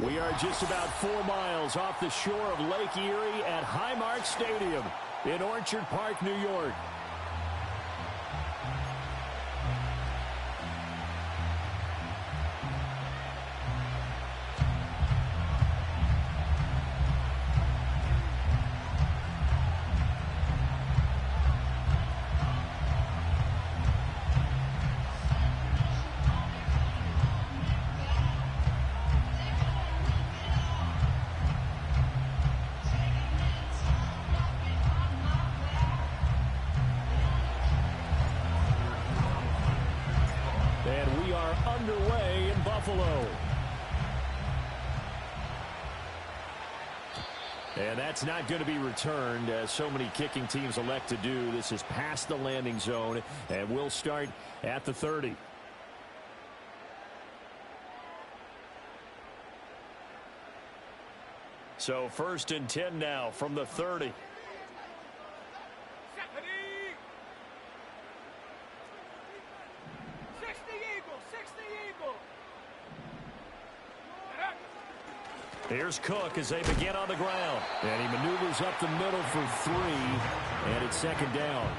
We are just about 4 miles off the shore of Lake Erie at Highmark Stadium in Orchard Park, New York. And we are underway in Buffalo. And that's not going to be returned, as so many kicking teams elect to do. This is past the landing zone, and we'll start at the 30. So 1st and 10 now from the 30. Here's Cook as they begin on the ground. And he maneuvers up the middle for 3. And it's 2nd down.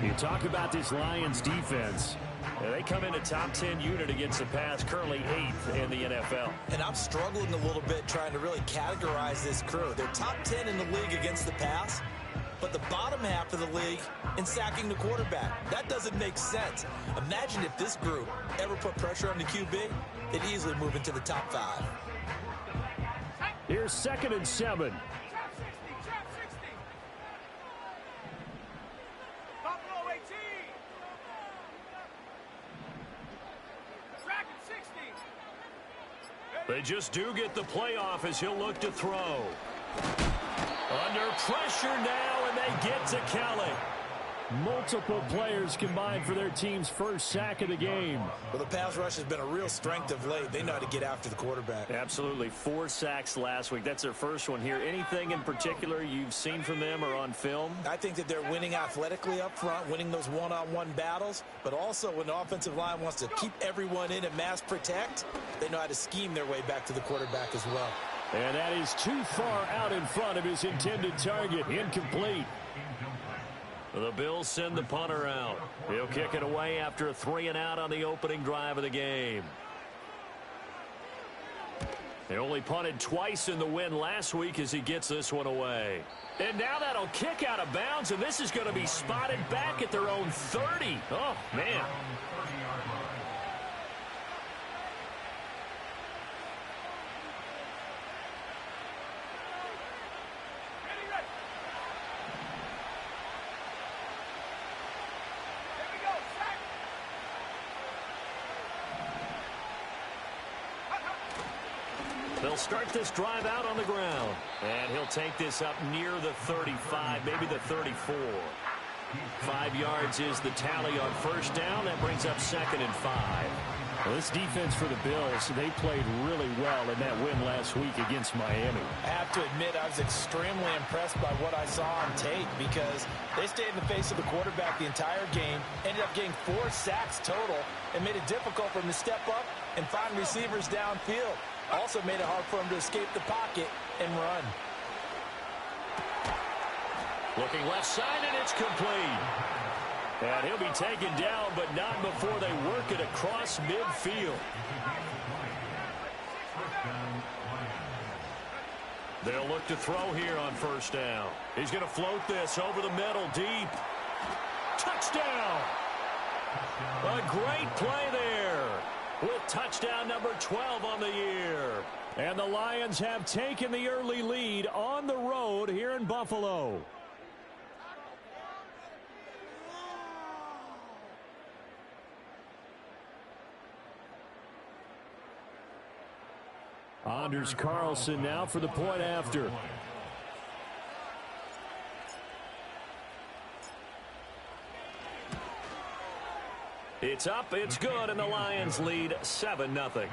You talk about this Lions defense. They come in a top 10 unit against the pass, currently 8th in the NFL. And I'm struggling a little bit trying to really categorize this crew. They're top 10 in the league against the pass, but the bottom half of the league in sacking the quarterback. That doesn't make sense. Imagine if this group ever put pressure on the QB, they'd easily move into the top 5. Here's 2nd and 7. Trap 60, trap 60. Buffalo 18. Track at 60. They just do get the playoff as he'll look to throw. Under pressure now, and they get to Kelly. Multiple players combined for their team's first sack of the game. Well, the pass rush has been a real strength of late. They know how to get after the quarterback. Absolutely. 4 sacks last week. That's their first one here. Anything in particular you've seen from them or on film? I think that they're winning athletically up front, winning those one-on-one battles, but also when the offensive line wants to keep everyone in and mass protect, they know how to scheme their way back to the quarterback as well. And that is too far out in front of his intended target. Incomplete. The Bills send the punter out. He'll kick it away after a 3-and-out on the opening drive of the game. They only punted twice in the win last week as he gets this one away. And now that'll kick out of bounds, and this is going to be spotted back at their own 30. Oh, man. They'll start this drive out on the ground. And he'll take this up near the 35, maybe the 34. 5 yards is the tally on 1st down. That brings up 2nd and 5. Well, this defense for the Bills, they played really well in that win last week against Miami. I have to admit, I was extremely impressed by what I saw on tape because they stayed in the face of the quarterback the entire game, ended up getting 4 sacks total, and made it difficult for him to step up and find receivers downfield. Also made it hard for him to escape the pocket and run. Looking left side, and it's complete. And he'll be taken down, but not before they work it across midfield. They'll look to throw here on 1st down. He's going to float this over the middle, deep. Touchdown! A great play there, with touchdown number 12 on the year. And the Lions have taken the early lead on the road here in Buffalo. Anders Carlson now for the point after. It's up, it's good, and the Lions lead 7-0.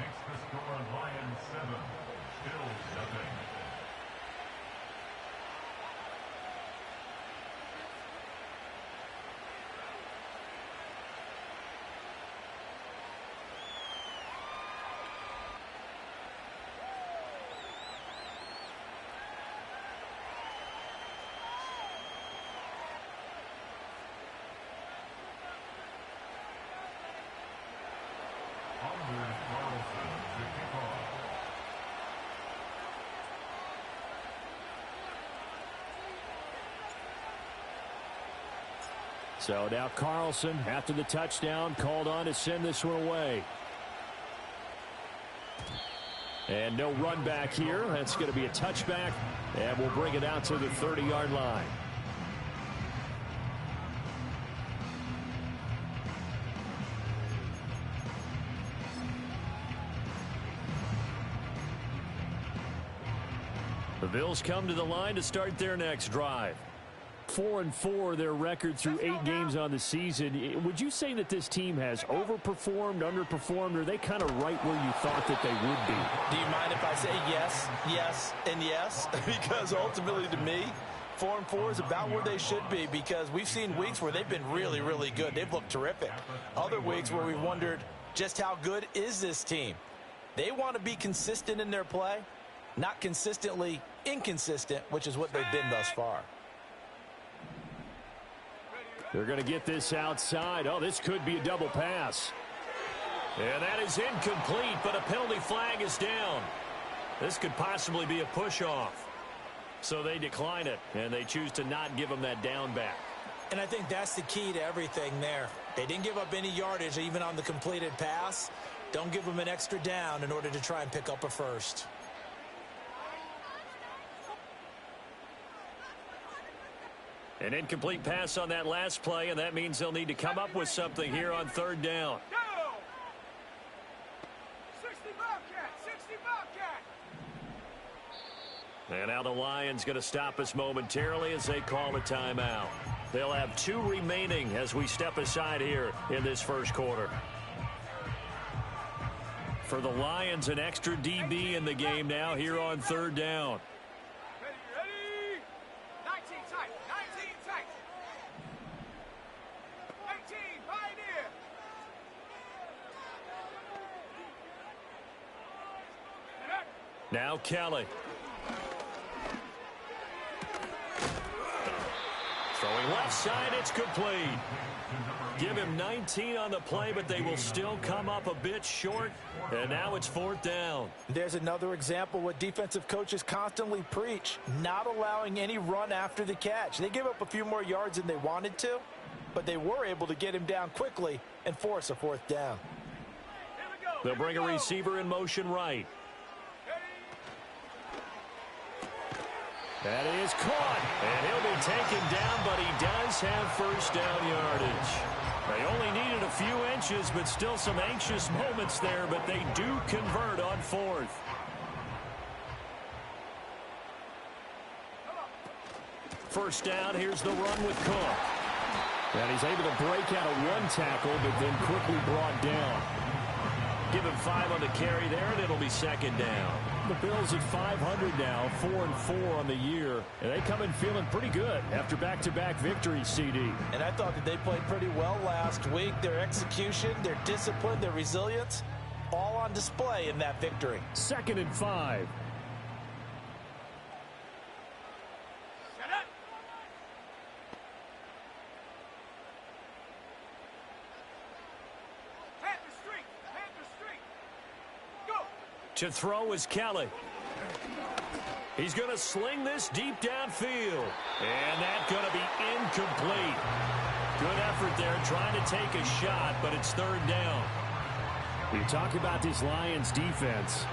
So now Carlson, after the touchdown, called on to send this one away. And no run back here. That's going to be a touchback, and we'll bring it out to the 30-yard line. The Bills come to the line to start their next drive. 4-4 their record through 8 games on the season. Would you say that this team has overperformed, underperformed, or are they kind of right where you thought that they would be? Do you mind if I say yes, yes, and yes? Because ultimately to me, 4-4 is about where they should be, because we've seen weeks where they've been really, really good. They've looked terrific. Other weeks where we wondered just how good is this team. They want to be consistent in their play, not consistently inconsistent, which is what they've been thus far. They're going to get this outside. Oh, this could be a double pass. And that is incomplete, but a penalty flag is down. This could possibly be a push-off. So they decline it, and they choose to not give him that down back. And I think that's the key to everything there. They didn't give up any yardage even on the completed pass. Don't give them an extra down in order to try and pick up a first. An incomplete pass on that last play, and that means they'll need to come up with something here on third down. 60 Bobcat, 60 Bobcat. And now the Lions going to stop us momentarily as they call a timeout. They'll have 2 remaining as we step aside here in this first quarter. For the Lions, an extra DB in the game now here on third down. Ready? 19 tight, 19 tight. 18, Pioneer. Now Kelly. Throwing left side, it's complete. Give him 19 on the play, but they will still come up a bit short. And now it's fourth down. There's another example what defensive coaches constantly preach, not allowing any run after the catch. They give up a few more yards than they wanted to, but they were able to get him down quickly and force a fourth down. They'll bring a receiver in motion right. That is caught, and he'll be taken down, but he does have first down yardage. They only needed a few inches, but still some anxious moments there, but they do convert on fourth. First down, here's the run with Cook. And he's able to break out of one tackle, but then quickly brought down. Give him 5 on the carry there, and it'll be second down. The Bills at 500 now, 4-4 on the year, and they come in feeling pretty good after back-to-back victories, CD. And I thought that they played pretty well last week. Their execution, their discipline, their resilience, all on display in that victory. 2nd and 5. Set up. Panther Street, Panther Street. Go. To throw is Kelly. He's going to sling this deep downfield. And that's going to be incomplete. Good effort there trying to take a shot, but it's third down. You talk about this Lions defense.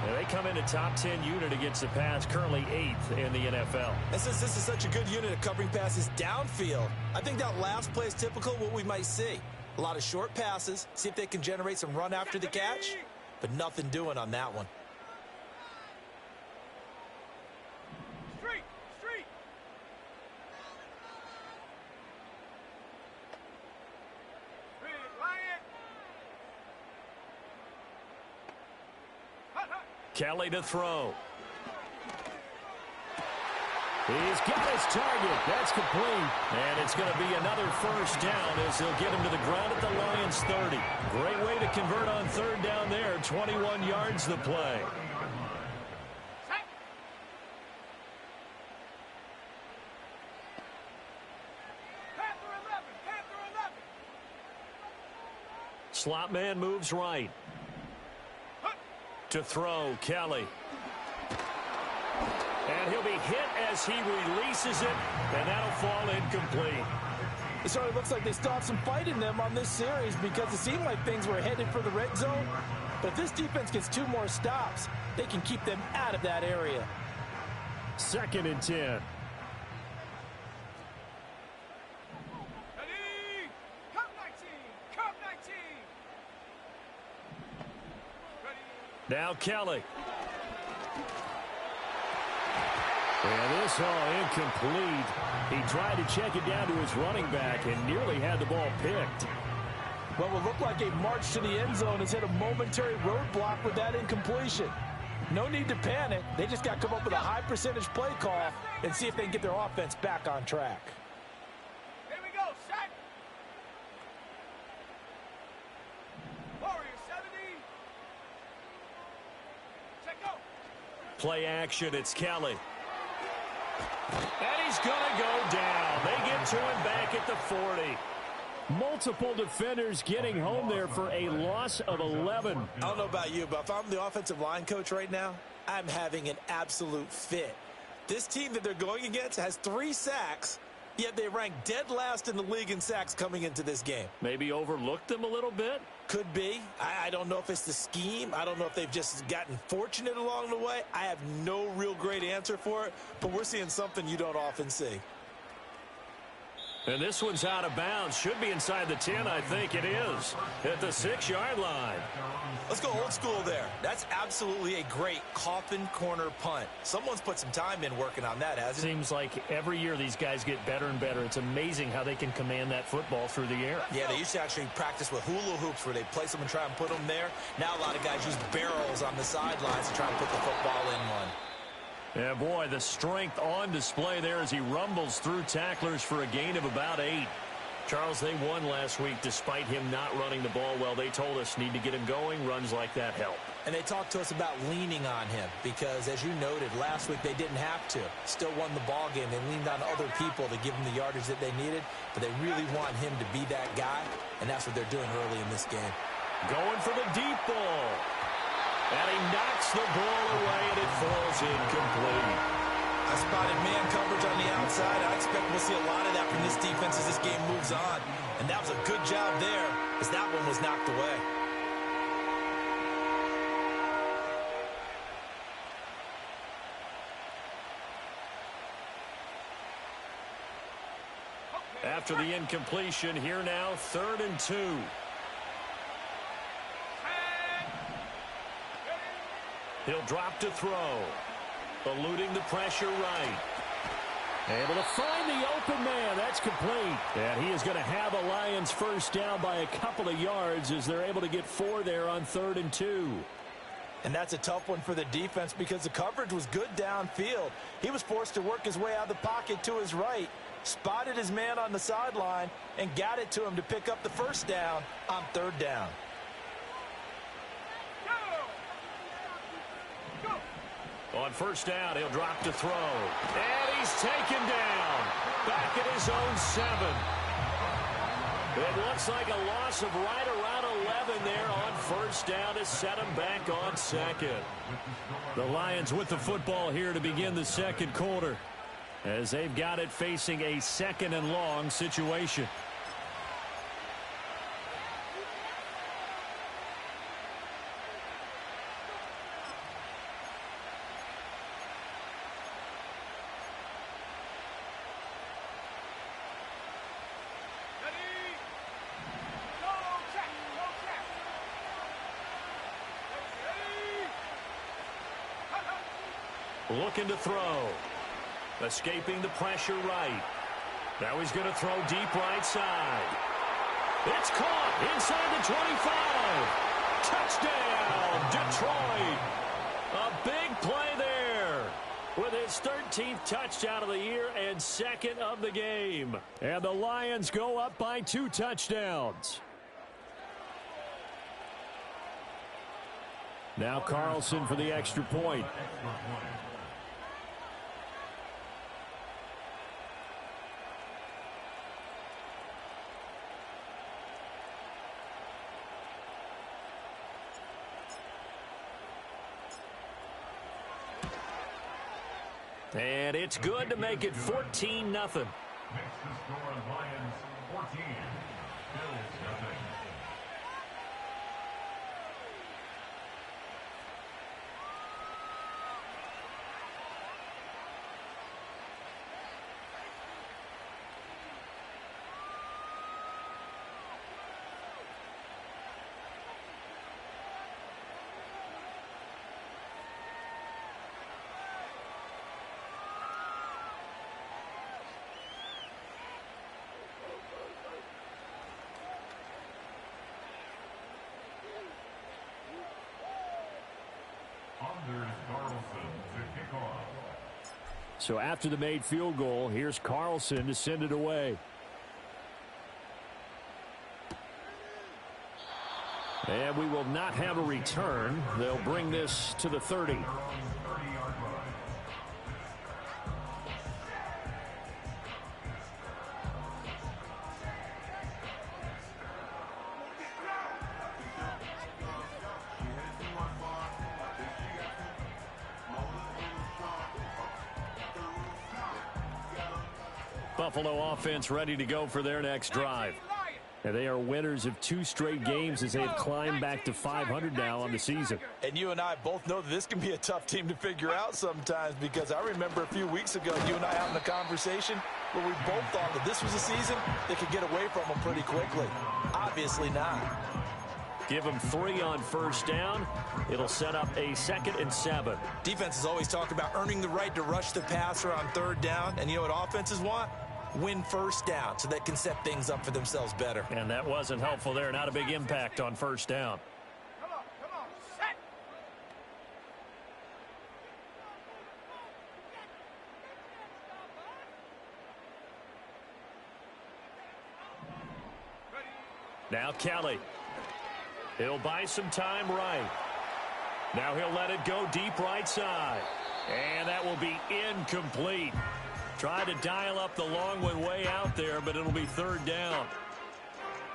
And they come in a top 10 unit against the pass, currently 8th in the NFL. And since this is such a good unit of covering passes downfield, I think that last play is typical of what we might see. A lot of short passes, see if they can generate some run after the catch, but nothing doing on that one. Street, street. Big Lion. Hut, hut. Kelly to throw. He's got his target. That's complete. And it's going to be another first down as they'll get him to the ground at the Lions 30. Great way to convert on third down there. 21 yards the play. Set. Panther 11, Panther 11. Slot man moves right. To throw, Kelly. And he'll be hit as he releases it, and that'll fall incomplete. It certainly looks like they still have some fight in them on this series because it seemed like things were headed for the red zone. But if this defense gets 2 more stops, they can keep them out of that area. 2nd and 10. Ready? Cup 19. Cup 19. Ready? Now Kelly. And this all incomplete. He tried to check it down to his running back and nearly had the ball picked. What will look like a march to the end zone has hit a momentary roadblock with that incompletion. No need to panic. They just got to come up with a high percentage play call and see if they can get their offense back on track. Here we go. Set. Warrior 70. Set go. Play action. It's Kelly. And he's going to go down. They get to him back at the 40. Multiple defenders getting home there for a loss of 11. I don't know about you, but if I'm the offensive line coach right now, I'm having an absolute fit. This team that they're going against has 3 sacks, yet they rank dead last in the league in sacks coming into this game. Maybe overlooked them a little bit? Could be. I don't know if it's the scheme. I don't know if they've just gotten fortunate along the way. I have no real great answer for it, but we're seeing something you don't often see. And this one's out of bounds. Should be inside the 10, I think it is. At the 6-yard line. Let's go old school there. That's absolutely a great coffin corner punt. Someone's put some time in working on that, hasn't it? Seems like every year these guys get better and better. It's amazing how they can command that football through the air. Yeah, they used to actually practice with hula hoops where they place them and try and put them there. Now a lot of guys use barrels on the sidelines to try and put the football in one. Yeah, boy, the strength on display there as he rumbles through tacklers for a gain of about 8. Charles, they won last week despite him not running the ball well. They told us need to get him going. Runs like that help. And they talked to us about leaning on him because, as you noted, last week they didn't have to. Still won the ball game. They leaned on other people to give them the yardage that they needed, but they really want him to be that guy, and that's what they're doing early in this game. Going for the deep ball. And he knocks the ball away, and it falls incomplete. I spotted man coverage on the outside. I expect we'll see a lot of that from this defense as this game moves on. And that was a good job there as that one was knocked away. After the incompletion, here now, 3rd and 2. He'll drop to throw. Eluding the pressure right. Able to find the open man. That's complete. And he is going to have a Lions first down by a couple of yards as they're able to get 4 there on 3rd and 2. And that's a tough one for the defense because the coverage was good downfield. He was forced to work his way out of the pocket to his right, spotted his man on the sideline, and got it to him to pick up the first down on 3rd down. On first down, he'll drop to throw. And he's taken down. Back at his own 7. It looks like a loss of right around 11 there on first down to set him back on 2nd. The Lions with the football here to begin the 2nd quarter, as they've got it facing a 2nd and long situation. Looking to throw. Escaping the pressure right. Now he's going to throw deep right side. It's caught inside the 25. Touchdown, Detroit. A big play there with his 13th touchdown of the year and 2nd of the game. And the Lions go up by 2 touchdowns. Now Carlson for the extra point. And it's good to make it 14-0. Makes the score Lions 14, Bills nothing. So after the made field goal, here's Carlson to send it away. And we will not have a return. They'll bring this to the 30. Buffalo offense ready to go for their next drive. And they are winners of 2 straight games as they have climbed back to 500 now on the season. And you and I both know that this can be a tough team to figure out sometimes, because I remember a few weeks ago you and I having a conversation where we both thought that this was a season that could get away from them pretty quickly. Obviously not. Give them 3 on first down. It'll set up a 2nd and 7. Defenses always talk about earning the right to rush the passer on 3rd down. And you know what offenses want? Win first down so they can set things up for themselves better. And that wasn't helpful there. Not a big impact on first down. Come on, set. Now Kelly. He'll buy some time right. Now he'll let it go deep right side. And that will be incomplete. Try to dial up the long one way out there, but it'll be 3rd down.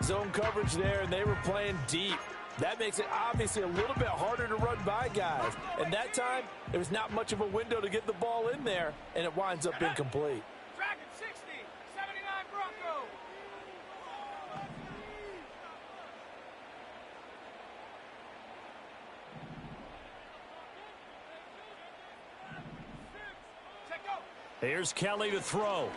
Zone coverage there, and they were playing deep. That makes it obviously a little bit harder to run by guys. And that time, there was not much of a window to get the ball in there, and it winds up incomplete. Dragon 60, 79 Broncos. Check out. Here's Kelly to throw.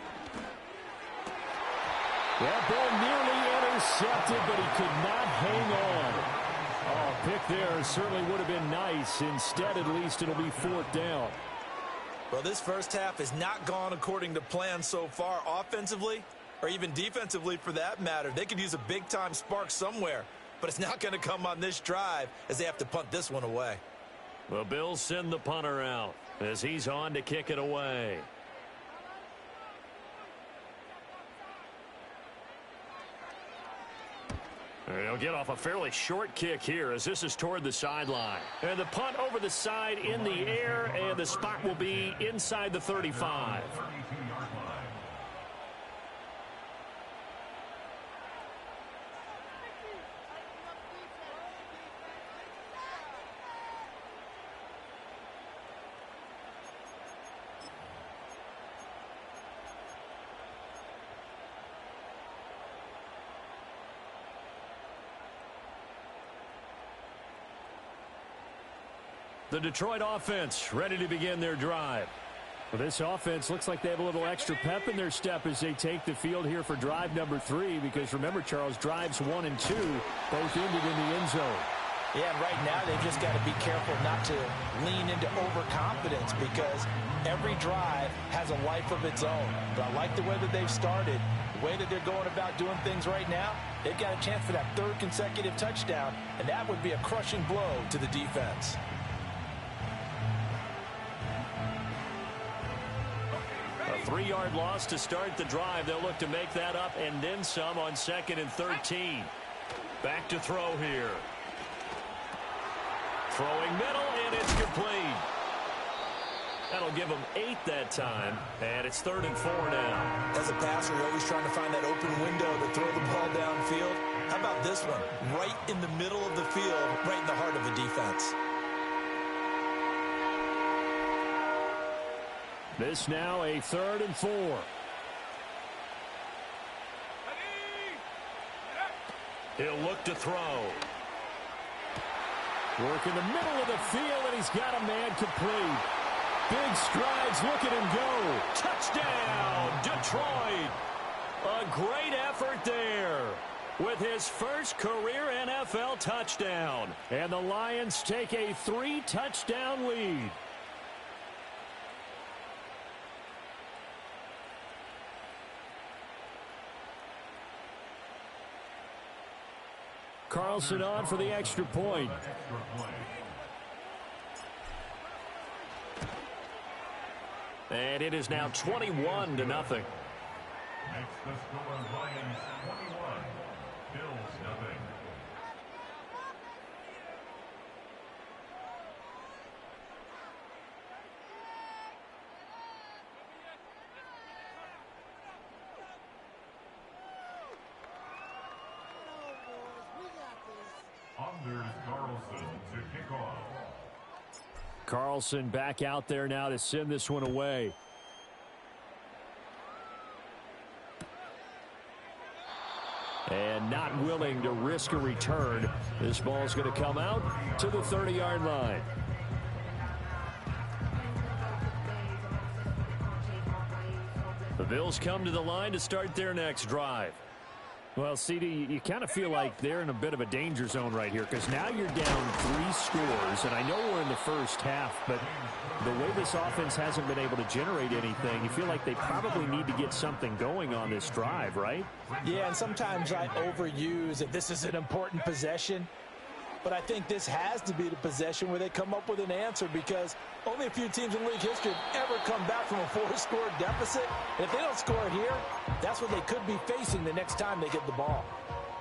That ball nearly intercepted, but he could not hang on. Oh, pick there certainly would have been nice. Instead, at least, it'll be 4th down. Well, this first half has not gone according to plan so far offensively, or even defensively for that matter. They could use a big-time spark somewhere, but it's not going to come on this drive as they have to punt this one away. The Bills send the punter out as he's on to kick it away. He'll get off a fairly short kick here as this is toward the sideline. And the punt over the side in the air, and the spot will be inside the 35. The Detroit offense ready to begin their drive. Well, this offense looks like they have a little extra pep in their step as they take the field here for drive number 3, because remember, Charles, drives 1 and 2 both ended in the end zone. Yeah, and right now they've just got to be careful not to lean into overconfidence, because every drive has a life of its own. But I like the way that they've started, the way that they're going about doing things right now. They've got a chance for that 3rd consecutive touchdown, and that would be a crushing blow to the defense. A 3-yard loss to start the drive. They'll look to make that up and then some on 2nd and 13. Back to throw here. Throwing middle, and it's complete. That'll give them 8 that time, and it's 3rd and 4 now. As a passer, you're always trying to find that open window to throw the ball downfield. How about this one? Right in the middle of the field, right in the heart of the defense. This now a 3rd and 4. He'll look to throw. Work in the middle of the field, and he's got a man complete. Big strides. Look at him go. Touchdown, Detroit. A great effort there with his first career NFL touchdown. And the Lions take a 3-touchdown lead. Carlson on for the extra point. And it is now 21-0. Next, the score, Lions 21, Bills nothing. Anders Carlson to kick off. Carlson back out there now to send this one away. And not willing to risk a return. This ball's going to come out to the 30-yard line. The Bills come to the line to start their next drive. Well, CD, you kind of feel like they're in a bit of a danger zone right here because now you're down 3 scores, and I know we're in the first half, but the way this offense hasn't been able to generate anything, you feel like they probably need to get something going on this drive, right? Yeah, and sometimes I overuse that this is an important possession, but I think this has to be the possession where they come up with an answer because only a few teams in league history have ever come back from a 4-score deficit. And if they don't score here, that's what they could be facing the next time they get the ball.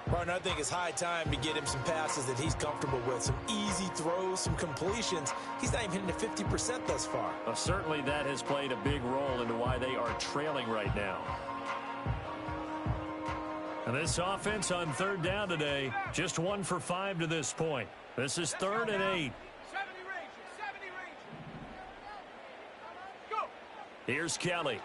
Partner, I think it's high time to get him some passes that he's comfortable with, some easy throws, some completions. He's not even hitting the 50% thus far. Well, certainly that has played a big role into why they are trailing right now. And this offense on third down today, just 1 for 5 to this point. This is 3rd and 8. 70 range. Go. Here's Kelly.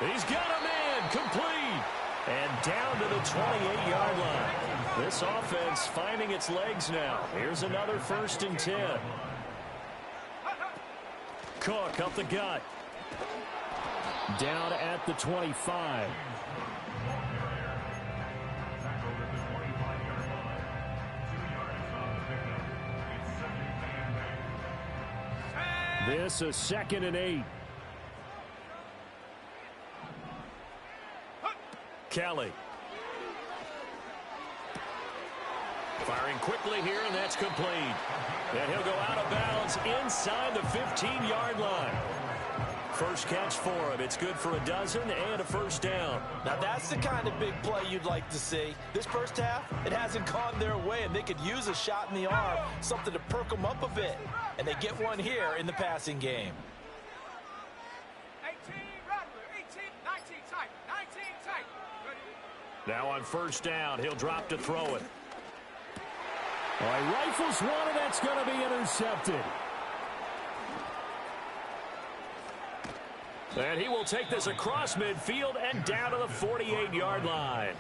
He's got a man complete. And down to the 28-yard line. This offense finding its legs now. Here's another 1st and 10. Cook up the gut. Down at the 25. This is 2nd and 8. Kelly. Firing quickly here, and that's complete. And he'll go out of bounds inside the 15-yard line. First catch for him. It's good for a dozen and a 1st down. Now that's the kind of big play you'd like to see. This first half, it hasn't gone their way, and they could use a shot in the arm, something to perk them up a bit. And they get one here in the passing game. 18, Rattler. 18, 19 tight. 19 tight. Ready? Now on 1st down, he'll drop to throw it. All right, rifles one, and that's going to be intercepted. And he will take this across midfield and down to the 48-yard line.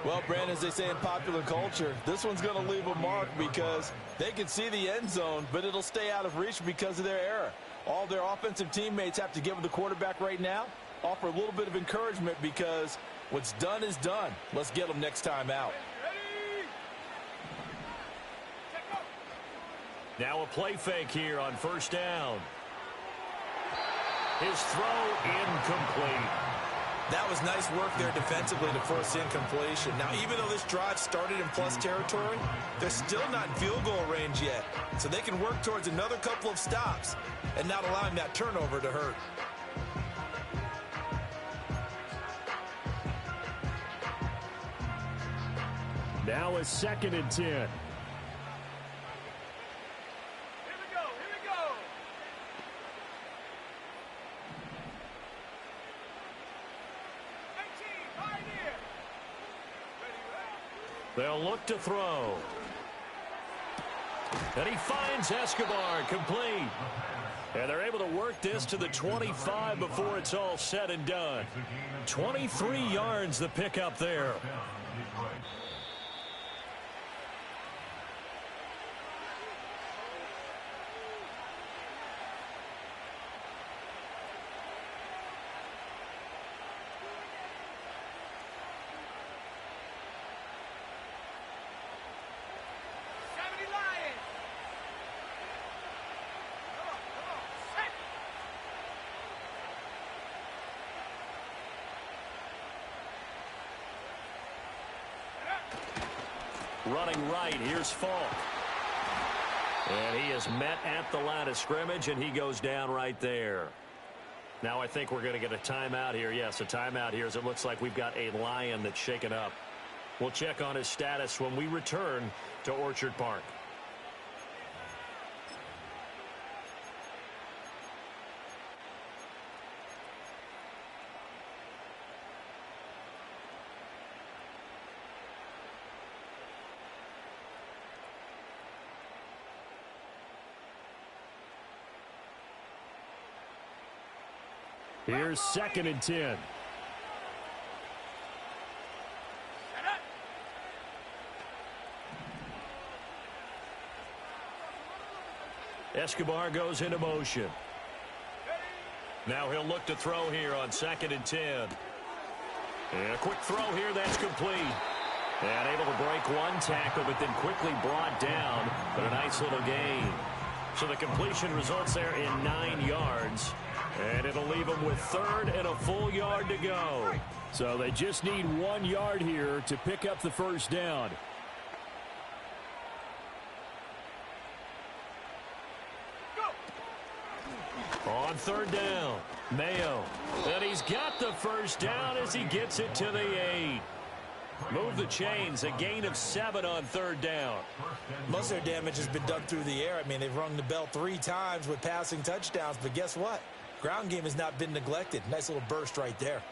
Well, Brandon, as they say in popular culture, this one's going to leave a mark because they can see the end zone, but it'll stay out of reach because of their error. All their offensive teammates have to give the quarterback right now, offer a little bit of encouragement because what's done is done. Let's get them next time out. Now a play fake here on 1st down. His throw incomplete. That was nice work there defensively to force incompletion. Now, even though this drive started in plus territory, they're still not in field goal range yet. So they can work towards another couple of stops and not allowing that turnover to hurt. Now a 2nd and 10. They'll look to throw. And he finds Escobar complete. And they're able to work this to the 25 before it's all said and done. 23 yards the pickup there. Running right, here's Fof. And he is met at the line of scrimmage, and he goes down right there. Now I think we're going to get a timeout here. Yes, a timeout here as it looks like we've got a Lion that's shaken up. We'll check on his status when we return to Orchard Park. Here's 2nd and 10. Escobar goes into motion. Now he'll look to throw here on 2nd and 10. And a quick throw here, that's complete. And able to break one tackle, but then quickly brought down. But a nice little gain. So the completion results there in 9 yards. And it'll leave them with 3rd and a full yard to go. So they just need 1 yard here to pick up the first down. On 3rd down, Mayo. And he's got the first down as he gets it to the 8. Move the chains, a gain of 7 on 3rd down. Most of their damage has been done through the air. I mean, they've rung the bell 3 times with passing touchdowns, but guess what? Ground game has not been neglected. Nice little burst right there.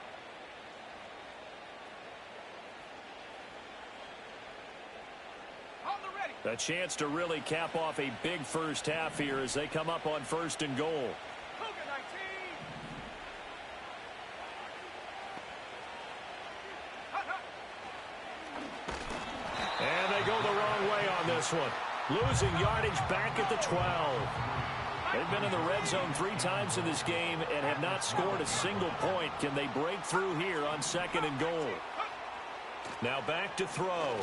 A chance to really cap off a big first half here as they come up on 1st and goal. And they go the wrong way on this one. Losing yardage back at the 12. They've been in the red zone 3 times in this game and have not scored a single point. Can they break through here on 2nd and goal? Now back to throw.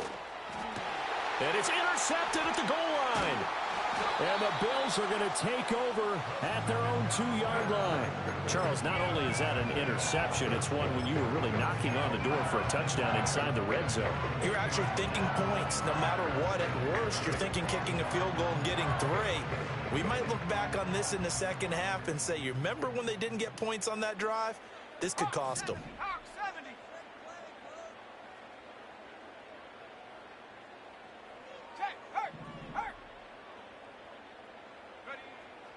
And it's intercepted at the goal line. And the Bills are going to take over at their own 2-yard line. Charles, not only is that an interception, it's one when you were really knocking on the door for a touchdown inside the red zone. You're actually thinking points. No matter what, at worst, you're thinking kicking a field goal and getting 3. We might look back on this in the second half and say, you remember when they didn't get points on that drive? This could cost them.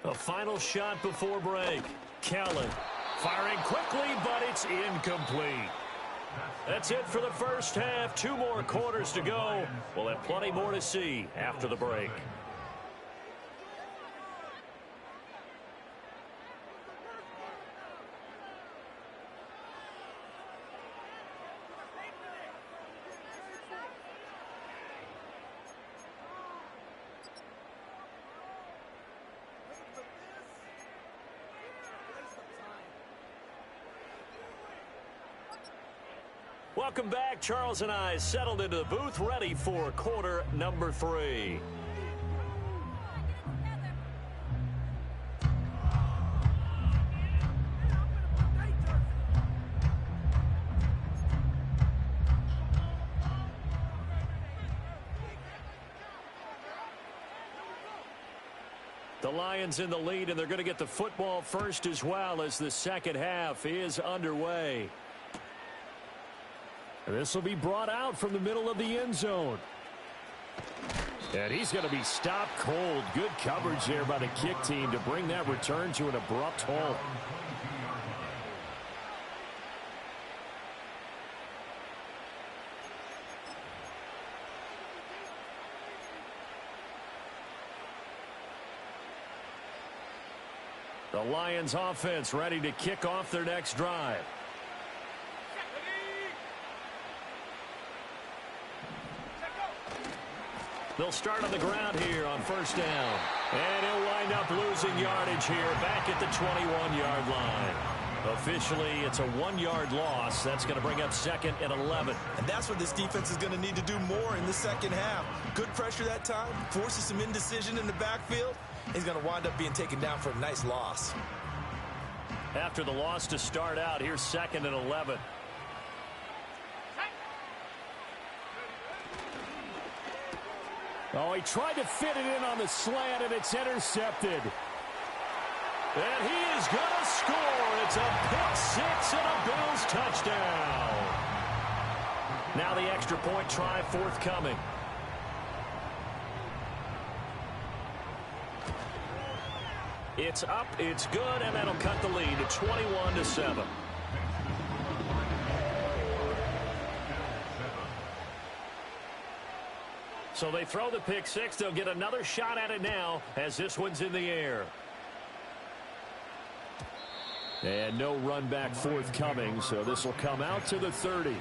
A final shot before break. Callan firing quickly, but it's incomplete. That's it for the first half. 2 more quarters to go. We'll have plenty more to see after the break. Welcome back. Charles and I settled into the booth, ready for quarter number 3. The Lions in the lead, and they're going to get the football first as well as the second half is underway. This will be brought out from the middle of the end zone. And he's going to be stopped cold. Good coverage there by the kick team to bring that return to an abrupt halt. The Lions offense ready to kick off their next drive. They'll start on the ground here on first down. And he'll wind up losing yardage here back at the 21-yard line. Officially, it's a 1-yard loss. That's going to bring up 2nd and 11. And that's what this defense is going to need to do more in the second half. Good pressure that time, forces some indecision in the backfield. He's going to wind up being taken down for a nice loss. After the loss to start out, here's 2nd and 11. Oh, he tried to fit it in on the slant, and it's intercepted. And he is going to score. It's a pick-6 and a Bills touchdown. Now the extra point try forthcoming. It's up, it's good, and that'll cut the lead to 21-7. So they throw the pick-6. They'll get another shot at it now as this one's in the air. And no run back forthcoming, so this will come out to the 30.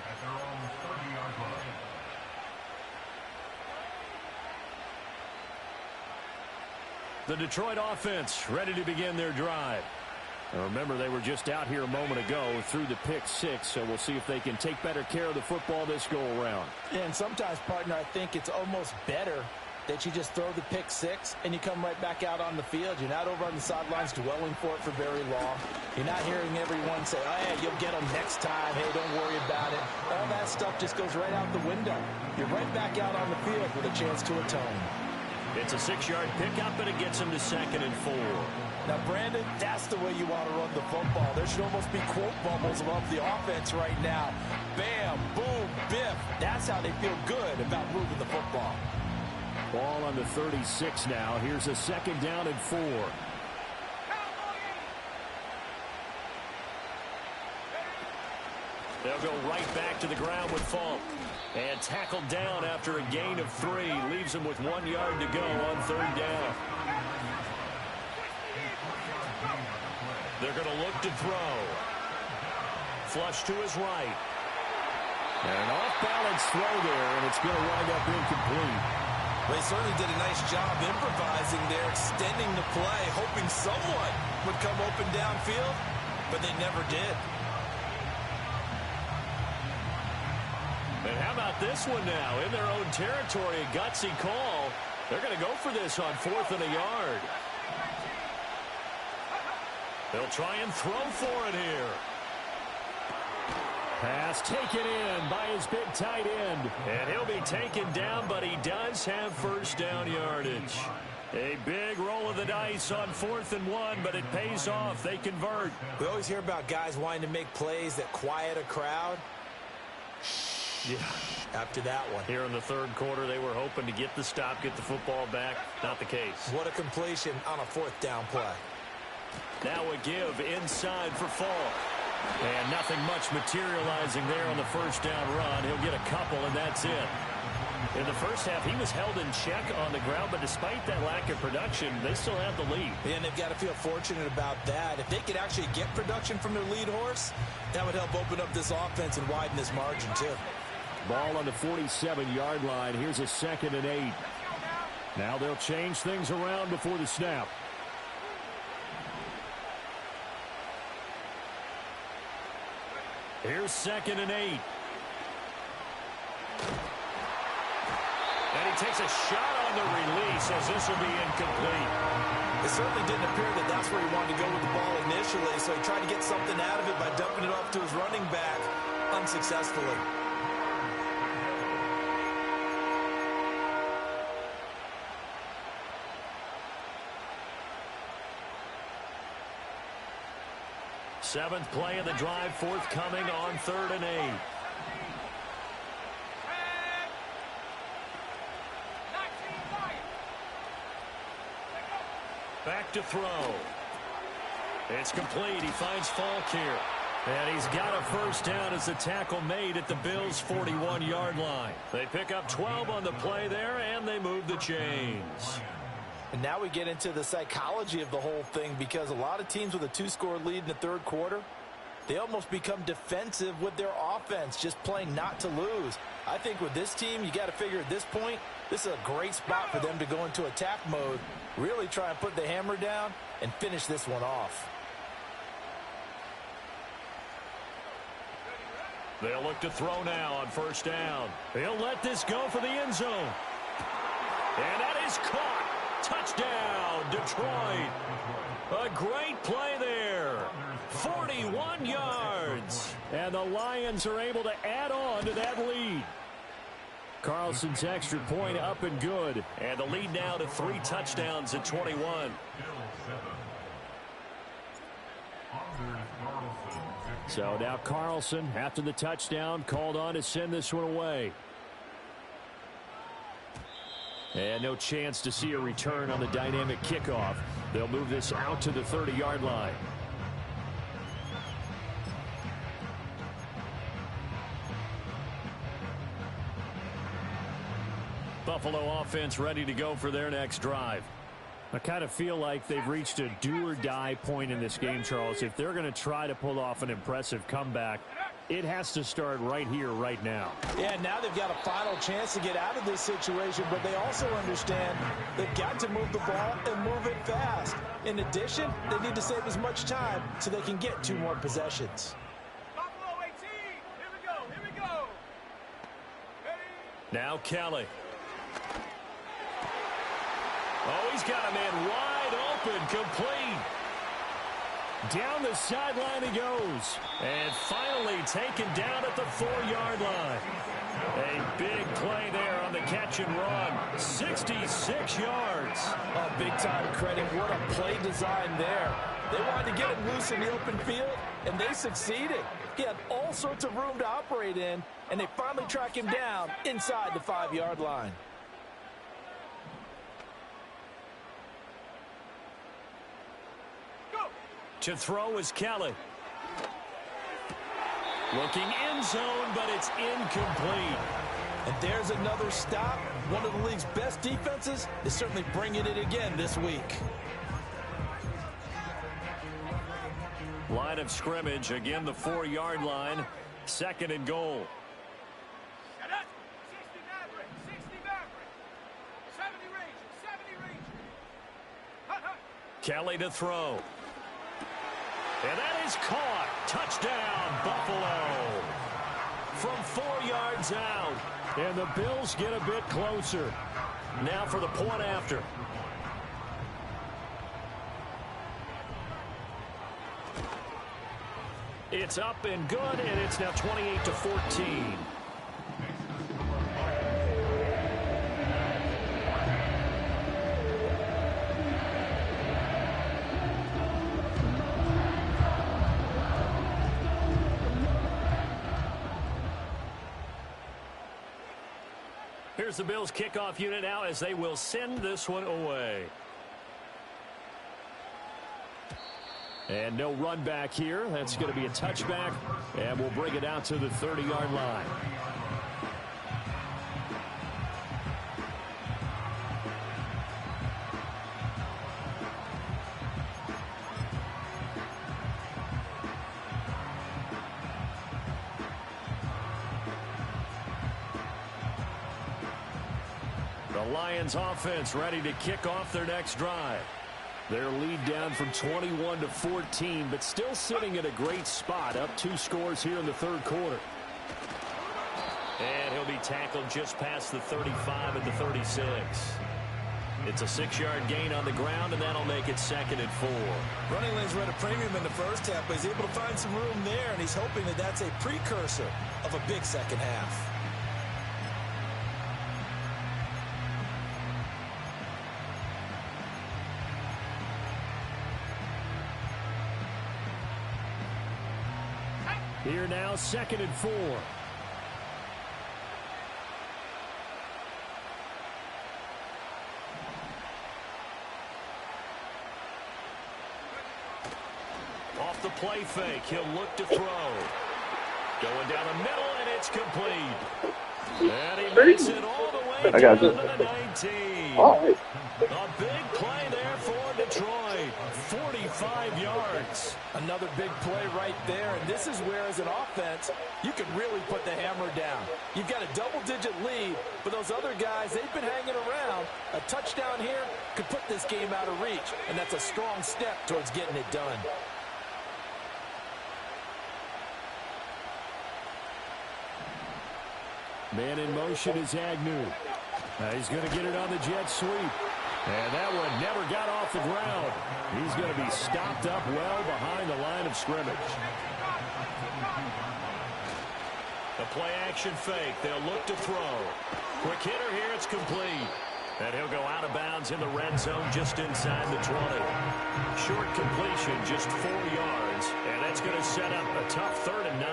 The Detroit offense ready to begin their drive. Now remember, they were just out here a moment ago through the pick-6, so we'll see if they can take better care of the football this go-around. And sometimes, partner, I think it's almost better that you just throw the pick-6 and you come right back out on the field. You're not over on the sidelines dwelling for it for very long. You're not hearing everyone say, oh, yeah, you'll get them next time. Hey, don't worry about it. All that stuff just goes right out the window. You're right back out on the field with a chance to atone. It's a 6-yard pickup, and it gets him to 2nd and 4. Now, Brandon, that's the way you want to run the football. There should almost be quote bubbles above the offense right now. Bam, boom, biff. That's how they feel good about moving the football. Ball on the 36 now. Here's a 2nd down and 4. They'll go right back to the ground with Fof. And tackled down after a gain of 3. Leaves him with 1 yard to go on 3rd down. They're going to look to throw. Flush to his right. And an off-balance throw there, and it's going to wind up incomplete. They certainly did a nice job improvising there, extending the play, hoping someone would come open downfield, but they never did. And how about this one now? In their own territory, a gutsy call. They're going to go for this on 4th and a yard. They'll try and throw for it here. Pass taken in by his big tight end. And he'll be taken down, but he does have first down yardage. A big roll of the dice on 4th and 1, but it pays off. They convert. We always hear about guys wanting to make plays that quiet a crowd. Yeah. After that one. Here in the 3rd quarter, they were hoping to get the stop, get the football back. Not the case. What a completion on a 4th down play. Now a give inside for Fof. And nothing much materializing there on the first down run. He'll get a couple, and that's it. In the first half, he was held in check on the ground, but despite that lack of production, they still have the lead. And they've got to feel fortunate about that. If they could actually get production from their lead horse, that would help open up this offense and widen this margin, too. Ball on the 47-yard line. Here's a 2nd and 8. Now they'll change things around before the snap. Here's 2nd and 8. And he takes a shot on the release as this will be incomplete. It certainly didn't appear that that's where he wanted to go with the ball initially, so he tried to get something out of it by dumping it off to his running back unsuccessfully. Seventh play of the drive forthcoming on 3rd and 8. Back to throw. It's complete. He finds Falk here. And he's got a first down as the tackle made at the Bills' 41-yard line. They pick up 12 on the play there, and they move the chains. And now we get into the psychology of the whole thing, because a lot of teams with a 2-score lead in the third quarter, they almost become defensive with their offense, just playing not to lose. I think with this team, you got to figure at this point, this is a great spot for them to go into attack mode, really try and put the hammer down and finish this one off. They'll look to throw now on first down. He'll let this go for the end zone. And that is caught. Touchdown, Detroit. A great play there. 41 yards. And the Lions are able to add on to that lead. Carlson's extra point up and good. And the lead now to 3 touchdowns at 21. So now Carlson, after the touchdown, called on to send this one away. And no chance to see a return on the dynamic kickoff. They'll move this out to the 30-yard line. Buffalo offense ready to go for their next drive. I kind of feel like they've reached a do-or-die point in this game, Charles. If they're going to try to pull off an impressive comeback, it has to start right here, right now. Yeah, now they've got a final chance to get out of this situation, but they also understand they've got to move the ball and move it fast. In addition, they need to save as much time so they can get 2 more possessions. Buffalo 18. Here we go. Here we go. Ready? Now Kelly. Oh, he's got a man wide open, complete. Down the sideline he goes. And finally taken down at the 4-yard line. A big play there on the catch and run. 66 yards. Oh, big-time credit. What a play design there. They wanted to get him loose in the open field, and they succeeded. He had all sorts of room to operate in, and they finally track him down inside the 5-yard line. To throw is Kelly. Looking end zone, but it's incomplete. And there's another stop. One of the league's best defenses is certainly bringing it again this week. Line of scrimmage, again the 4-yard line. 2nd and goal. 60 Maverick. 60 Maverick. 70 Ranger. 70 Ranger. Hut, hut. Kelly to throw. And that is caught. Touchdown, Buffalo. From 4 yards out. And the Bills get a bit closer. Now for the point after. It's up and good, and it's now 28-14. Here's the Bills kickoff unit now as they will send this one away. And no run back here. That's going to be a touchback, and we'll bring it out to the 30-yard line. The Lions offense ready to kick off their next drive. Their lead down from 21-14, but still sitting at a great spot, up 2 scores here in the third quarter. And he'll be tackled just past the 35 at the 36. It's a 6-yard gain on the ground, and that'll make it 2nd and 4. Running lanes were at a premium in the first half, but he's able to find some room there, and he's hoping that that's a precursor of a big second half. Here now, 2nd and 4. Off the play fake, he'll look to throw. Going down the middle, and it's complete. And he makes it all the way I got you. To the 19. All right. A big play there for Detroit. 45 yards. Another big play right there, and this is where, as an offense, you can really put the hammer down. You've got a double-digit lead, but those other guys, they've been hanging around. A touchdown here could put this game out of reach, and that's a strong step towards getting it done. Man in motion is Agnew. He's going to get it on the jet sweep. And that one never got off the ground. He's going to be stopped up well behind the line of scrimmage. The play action fake. They'll look to throw. Quick hitter here. It's complete. And he'll go out of bounds in the red zone just inside the 20. Short completion, just 4 yards. And that's going to set up a tough 3rd and 9.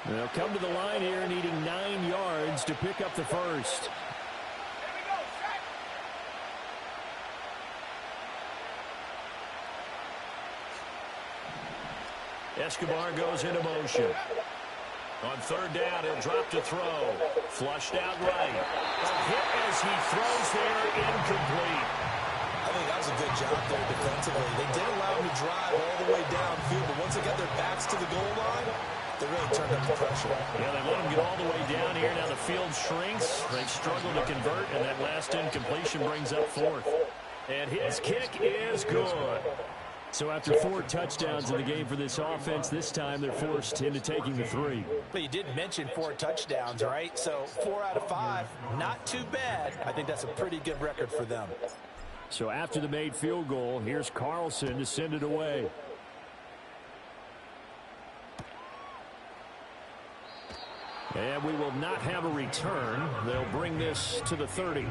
They'll come to the line here needing 9 yards to pick up the first. Escobar goes into motion. On 3rd down, he'll drop to throw. Flushed out right. A hit as he throws there, incomplete. I think that was a good job there defensively. They did allow him to drive all the way downfield, but once they got their backs to the goal line, they really turned up the pressure. Yeah, they let him get all the way down here. Now the field shrinks. They struggle to convert, and that last incompletion brings up 4th. And his kick is good. So after 4 touchdowns in the game for this offense, this time they're forced into taking the 3. But you did mention 4 touchdowns, right? So 4 out of 5, not too bad. I think that's a pretty good record for them. So after the made field goal, here's Carlson to send it away. And we will not have a return. They'll bring this to the 30.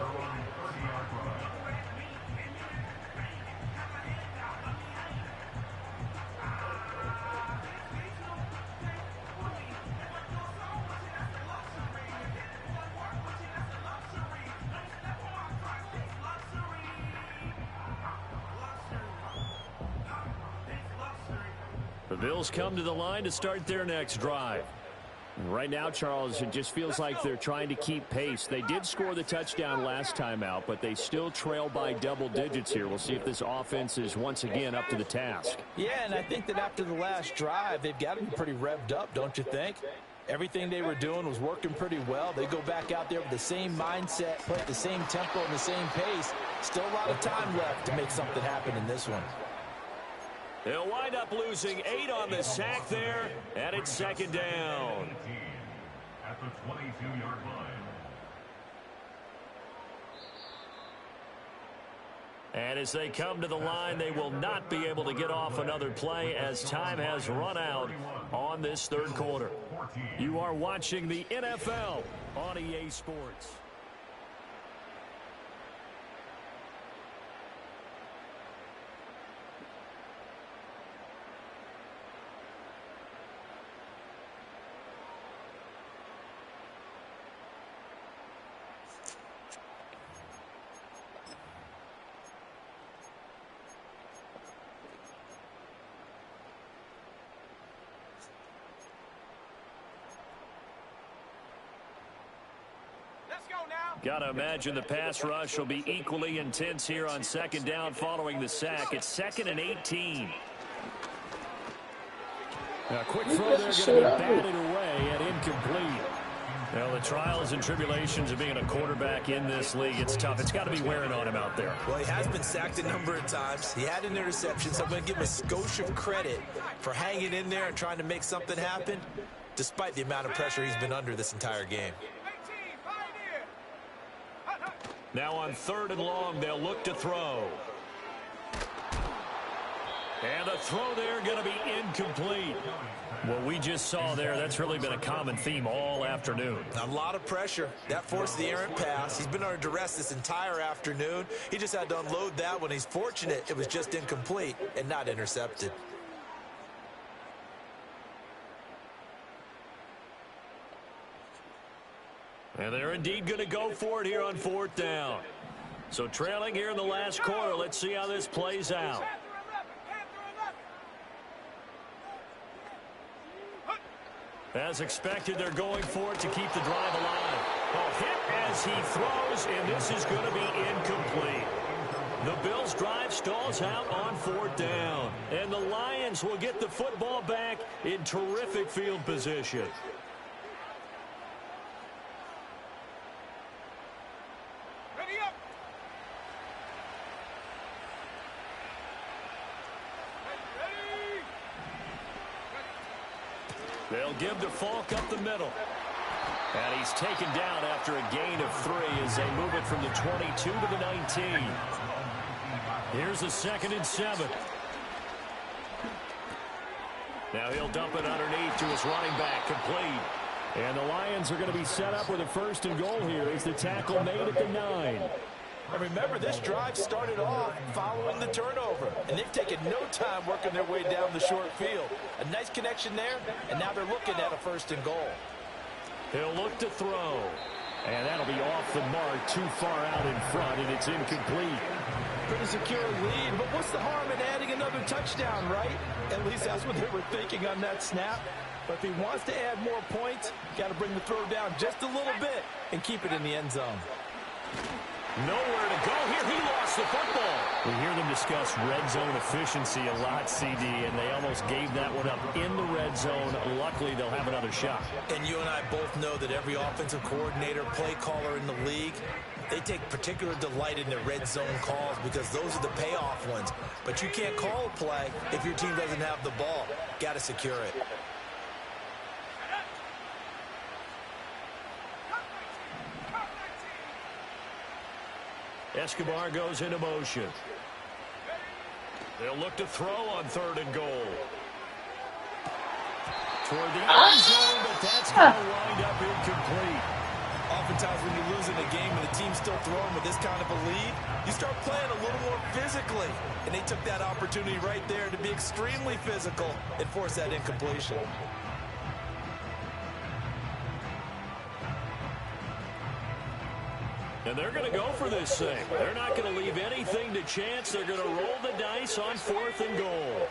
The Bills come to the line to start their next drive. Right now, Charles, it just feels like they're trying to keep pace. They did score the touchdown last time out, but they still trail by double digits here. We'll see if this offense is once again up to the task. Yeah, and I think that after the last drive, they've got to be pretty revved up, don't you think? Everything they were doing was working pretty well. They go back out there with the same mindset, play at the same tempo and the same pace. Still a lot of time left to make something happen in this one. They'll wind up losing 8 on the sack there, and it's 2nd down. At the 22-yard line. And as they come to the line, they will not be able to get off another play as time has run out on this 3rd quarter. You are watching the NFL on EA Sports. Got to imagine the pass rush will be equally intense here on 2nd down following the sack. It's 2nd and 18. A quick throw there, going to be batted away and incomplete. Well, the trials and tribulations of being a quarterback in this league, it's tough. It's got to be wearing on him out there. Well, he has been sacked a number of times. He had an interception, so I'm going to give him a skosh of credit for hanging in there and trying to make something happen, despite the amount of pressure he's been under this entire game. Now on 3rd and long, they'll look to throw. And the throw there going to be incomplete. What we just saw there, that's really been a common theme all afternoon. A lot of pressure. That forced the errant pass. He's been under duress this entire afternoon. He just had to unload that one. He's fortunate it was just incomplete and not intercepted. And they're indeed going to go for it here on 4th down. So trailing here in the last quarter, let's see how this plays out. As expected, they're going for it to keep the drive alive. Oh, hit as he throws, and this is going to be incomplete. The Bills' drive stalls out on 4th down, and the Lions will get the football back in terrific field position. Ready up. Ready. They'll give to Falk up the middle. And he's taken down after a gain of 3 as they move it from the 22 to the 19. Here's the 2nd and 7. Now he'll dump it underneath to his running back, complete. And the Lions are going to be set up with a 1st and goal here as the tackle made at the 9. And remember, this drive started off following the turnover, and they've taken no time working their way down the short field. A nice connection there, and now they're looking at a 1st and goal. He'll look to throw. And that'll be off the mark, too far out in front, and it's incomplete. Pretty secure lead, but what's the harm in adding another touchdown, right? At least that's what they were thinking on that snap. But if he wants to add more points, got to bring the throw down just a little bit and keep it in the end zone. Nowhere to go here. He lost the football. We hear them discuss red zone efficiency a lot, CD, and they almost gave that one up in the red zone. Luckily, they'll have another shot. And you and I both know that every offensive coordinator, play caller in the league, they take particular delight in their red zone calls because those are the payoff ones. But you can't call a play if your team doesn't have the ball. Got to secure it. Escobar goes into motion. They'll look to throw on 3rd and goal. Toward the end zone, but that's going to wind up incomplete. Oftentimes when you're losing a game and the team's still throwing with this kind of a lead, you start playing a little more physically. And they took that opportunity right there to be extremely physical and force that incompletion. And they're going to go for this thing. They're not going to leave anything to chance. They're going to roll the dice on 4th and goal.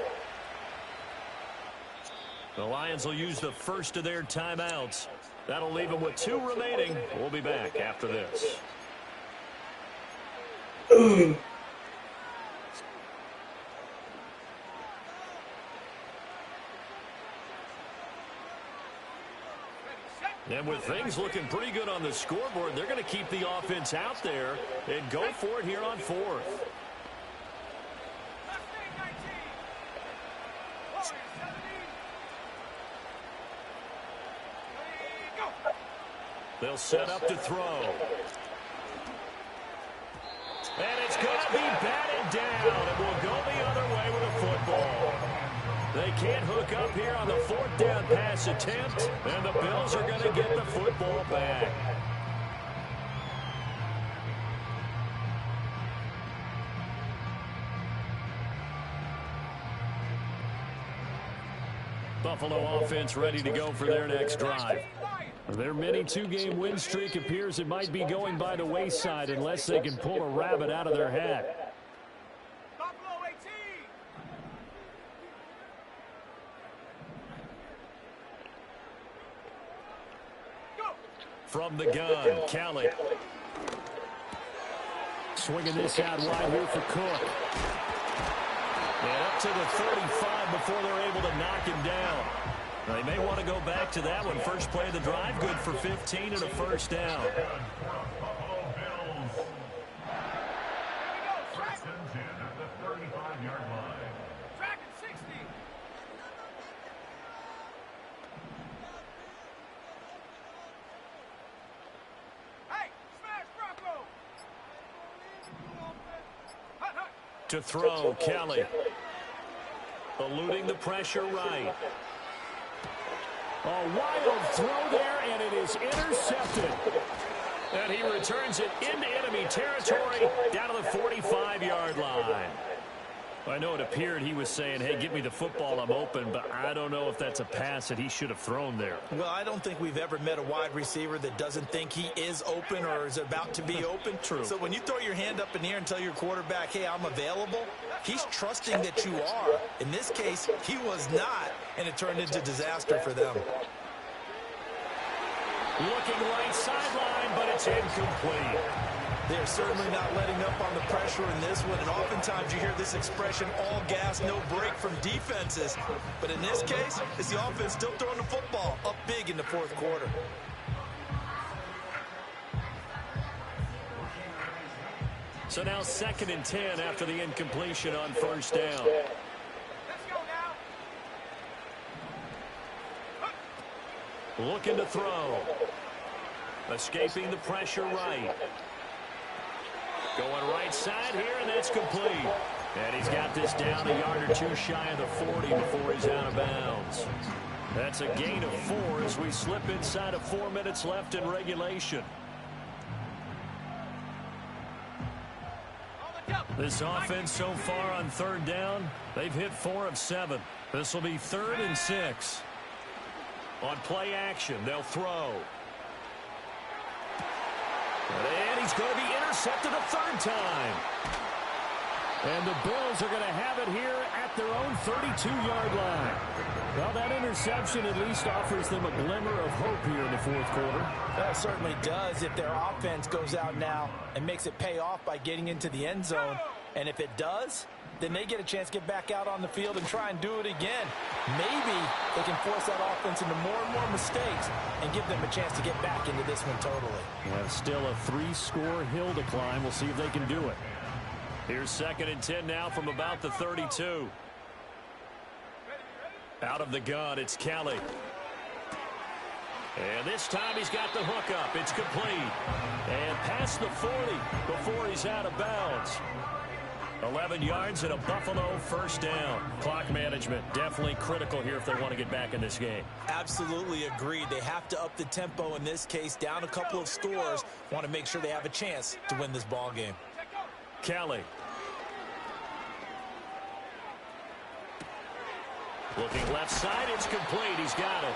The Lions will use the first of their timeouts. That'll leave them with 2 remaining. We'll be back after this. And with things looking pretty good on the scoreboard, they're going to keep the offense out there and go for it here on 4th. They'll set up to throw. And it's going to be batted down, and we'll go the other way with a football. They can't hook up here on the 4th down pass attempt, and the Bills are going to get the football back. Buffalo offense ready to go for their next drive. Their mini 2-game win streak appears it might be going by the wayside unless they can pull a rabbit out of their hat. Buffalo 18. Go. From the gun, Kelly. Swinging this out wide here for Cook. And up to the 35 before they're able to knock him down. Now, they may want to go back to that one. First play of the drive, good for 15 and a 1st down. First and 10 at the 35-yard line. Track at 60. Hey, smash Bronco. Hut, hut. To throw, Kelly. Eluding the pressure right. A wild throw there, and it is intercepted. And he returns it into enemy territory down to the 45-yard line. I know it appeared he was saying, hey, give me the football, I'm open, but I don't know if that's a pass that he should have thrown there. Well, I don't think we've ever met a wide receiver that doesn't think he is open or is about to be open. True. So when you throw your hand up in the air and tell your quarterback, hey, I'm available, he's trusting that you are. In this case, he was not, and it turned into disaster for them. Looking right sideline, but it's incomplete. They're certainly not letting up on the pressure in this one, and oftentimes you hear this expression, all gas, no break from defenses. But in this case, it's the offense still throwing the football up big in the fourth quarter. So now 2nd and 10 after the incompletion on first down. Let's go now. Looking to throw. Escaping the pressure right. Going right side here, and that's complete. And he's got this down a yard or two shy of the 40 before he's out of bounds. That's a gain of 4 as we slip inside of 4 minutes left in regulation. This offense so far on 3rd down, they've hit 4 of 7. This will be 3rd and 6. On play action, they'll throw. And he's going to be intercepted a 3rd time. And the Bills are going to have it here at their own 32-yard line. Well, that interception at least offers them a glimmer of hope here in the fourth quarter. That certainly does if their offense goes out now and makes it pay off by getting into the end zone. And if it does, then they get a chance to get back out on the field and try and do it again. Maybe they can force that offense into more and more mistakes and give them a chance to get back into this one totally. Well, still a 3-score hill to climb. We'll see if they can do it. Here's 2nd and 10 now from about the 32. Out of the gun, it's Kelly. And this time he's got the hook up. It's complete. And past the 40 before he's out of bounds. 11 yards and a Buffalo 1st down. Clock management definitely critical here if they want to get back in this game. Absolutely agreed. They have to up the tempo in this case. Down a couple of scores. Want to make sure they have a chance to win this ball game. Kelly. Looking left side, it's complete. He's got it.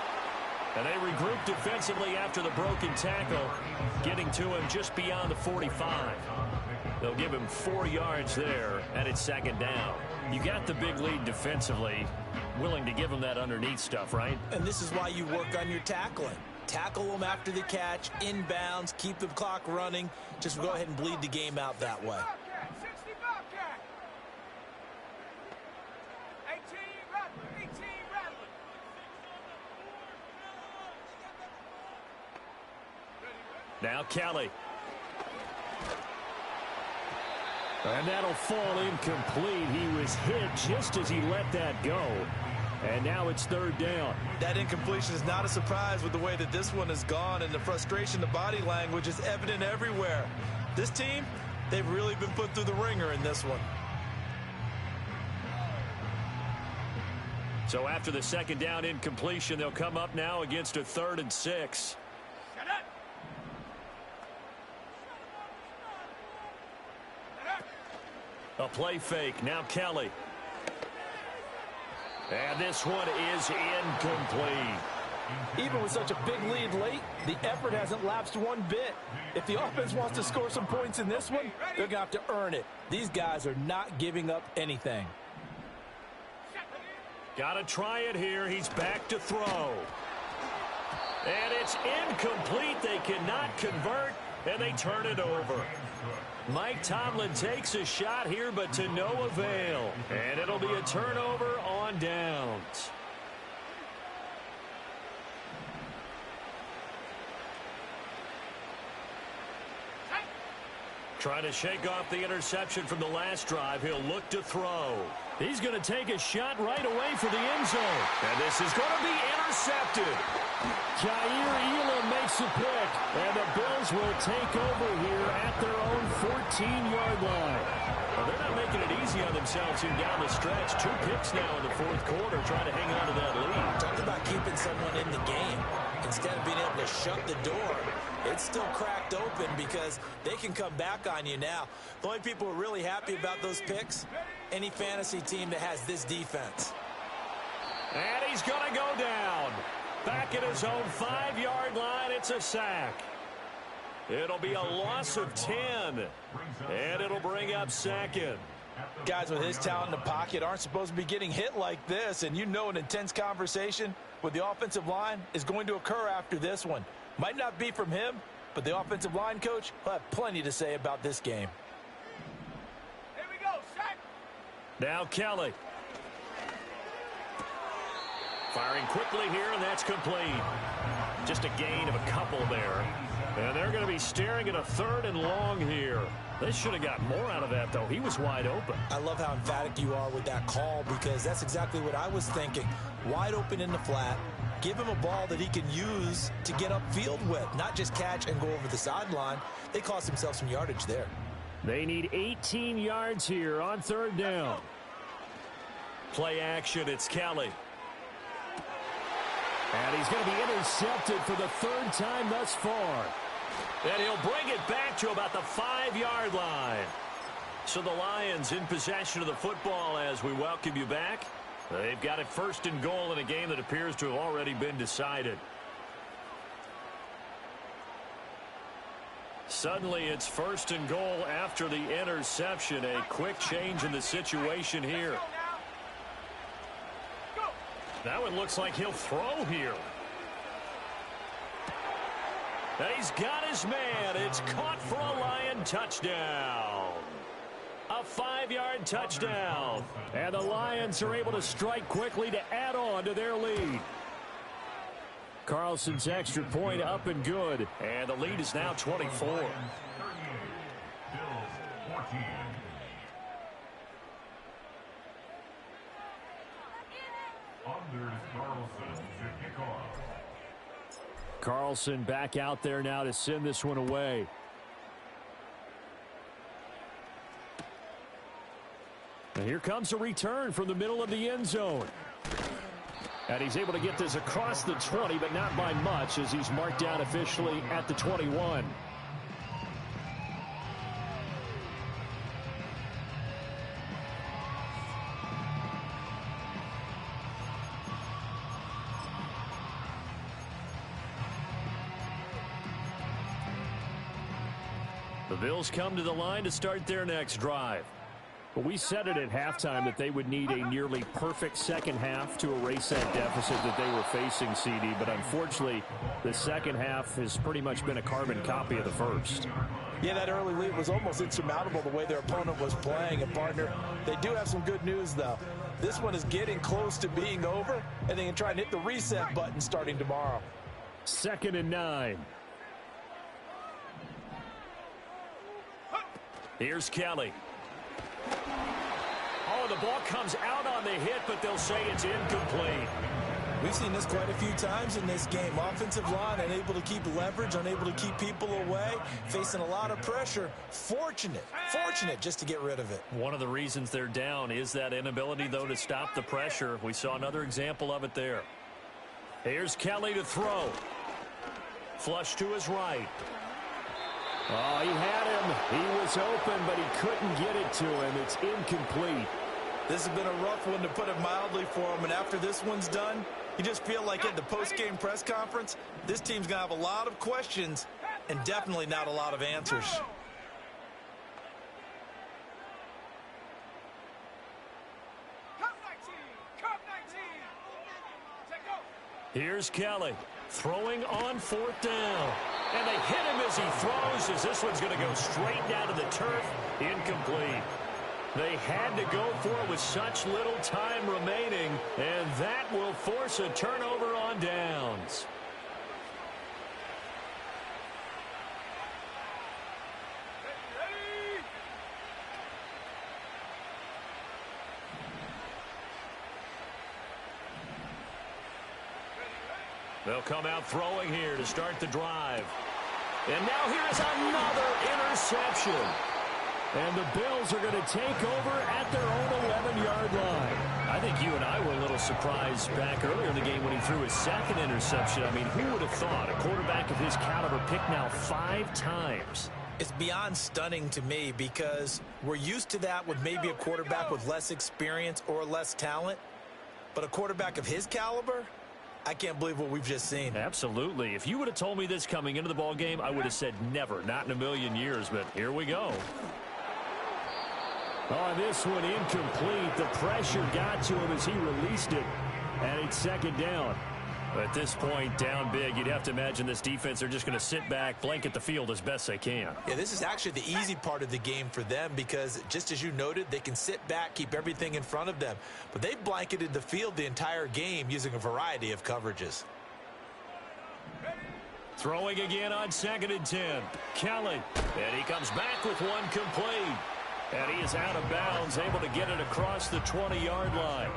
And they regroup defensively after the broken tackle, getting to him just beyond the 45. They'll give him 4 yards there, and it's 2nd down. You got the big lead defensively, willing to give him that underneath stuff, right? And this is why you work on your tackling. Tackle them after the catch, inbounds, keep the clock running. Just go ahead and bleed the game out that way. 60 Bobcat. 18 Rattler. 18 Rattler. Now Kelly. And that'll fall incomplete. He was hit just as he let that go. And now it's 3rd down. That incompletion is not a surprise with the way that this one has gone, and the frustration, the body language is evident everywhere. This team, they've really been put through the ringer in this one. So after the 2nd down incompletion, they'll come up now against a 3rd and 6. A play fake. Now Kelly. And this one is incomplete. Even with such a big lead late, the effort hasn't lapsed one bit. If the offense wants to score some points in this one, they're going to have to earn it. These guys are not giving up anything. Got to try it here. He's back to throw. And it's incomplete. They cannot convert, and they turn it over. Mike Tomlin takes a shot here, but to no avail. And it'll be a turnover on downs. Trying to shake off the interception from the last drive. He'll look to throw. He's going to take a shot right away for the end zone. And this is going to be intercepted. Jair Elam makes a pick, and the Bills will take over here at their own 14-yard line. Well, they're not making it easy on themselves here down the stretch. 2 picks now in the fourth quarter, trying to hang on to that lead. Talk about keeping someone in the game. Instead of being able to shut the door, it's still cracked open because they can come back on you now. The only people who are really happy about those picks, any fantasy team that has this defense. And he's going to go down. Back at his own 5-yard line, it's a sack. It'll be a loss of 10, and it'll bring up 2nd. Guys with his talent in the pocket aren't supposed to be getting hit like this, and you know an intense conversation with the offensive line is going to occur after this one. Might not be from him, but the offensive line coach will have plenty to say about this game. Here we go, set. Now Kelly. Firing quickly here, and that's complete. Just a gain of a couple there. And they're going to be staring at a 3rd and long here. They should have got more out of that, though. He was wide open. I love how emphatic you are with that call, because that's exactly what I was thinking. Wide open in the flat. Give him a ball that he can use to get upfield with, not just catch and go over the sideline. They cost themselves some yardage there. They need 18 yards here on 3rd down. Play action, it's Kelly. And he's going to be intercepted for the 3rd time thus far. And he'll bring it back to about the 5-yard line. So the Lions in possession of the football as we welcome you back. They've got it 1st and goal in a game that appears to have already been decided. Suddenly it's 1st and goal after the interception. A quick change in the situation here. Now it looks like he'll throw here. And he's got his man. It's caught for a Lion touchdown. A 5-yard touchdown. And the Lions are able to strike quickly to add on to their lead. Carlson's extra point up and good. And the lead is now 24. 38, Bills 14. Anders Carlson to kick off. Carlson back out there now to send this one away. And here comes a return from the middle of the end zone. And he's able to get this across the 20, but not by much, as he's marked down officially at the 21. The Bills come to the line to start their next drive. Well, we said it at halftime that they would need a nearly perfect second half to erase that deficit that they were facing, CD. But unfortunately, the second half has pretty much been a carbon copy of the first. Yeah, that early lead was almost insurmountable the way their opponent was playing. And, partner, they do have some good news, though. This one is getting close to being over, and they can try and hit the reset button starting tomorrow. 2nd and 9. Here's Kelly. Oh, the ball comes out on the hit, but they'll say it's incomplete. We've seen this quite a few times in this game. Offensive line unable to keep leverage, unable to keep people away, facing a lot of pressure. Fortunate just to get rid of it. One of the reasons they're down is that inability, though, to stop the pressure. We saw another example of it there. Here's Kelly to throw. Flush to his right. Oh, he had him. He was open, but he couldn't get it to him. It's incomplete. This has been a rough one, to put it mildly, for him. And after this one's done, you just feel like at the post-game press conference, this team's going to have a lot of questions and definitely not a lot of answers. Here's Kelly throwing on 4th down. And they hit him as he throws, as this one's going to go straight down to the turf. Incomplete. They had to go for it with such little time remaining, and that will force a turnover on downs. They'll come out throwing here to start the drive. And now here's another interception. And the Bills are going to take over at their own 11-yard line. I think you and I were a little surprised back earlier in the game when he threw his 2nd interception. I mean, who would have thought a quarterback of his caliber picked now 5 times? It's beyond stunning to me, because we're used to that with maybe a quarterback with less experience or less talent. But a quarterback of his caliber, I can't believe what we've just seen. Absolutely. If you would have told me this coming into the ball game, I would have said never, not in a million years. But here we go. Oh, this one incomplete. The pressure got to him as he released it. And it's 2nd down. At this point, down big, you'd have to imagine this defense are just going to sit back, blanket the field as best they can. Yeah, this is actually the easy part of the game for them because, just as you noted, they can sit back, keep everything in front of them. But they've blanketed the field the entire game using a variety of coverages. Throwing again on 2nd and 10. Kellen. And he comes back with one complete. And he is out of bounds, able to get it across the 20-yard line.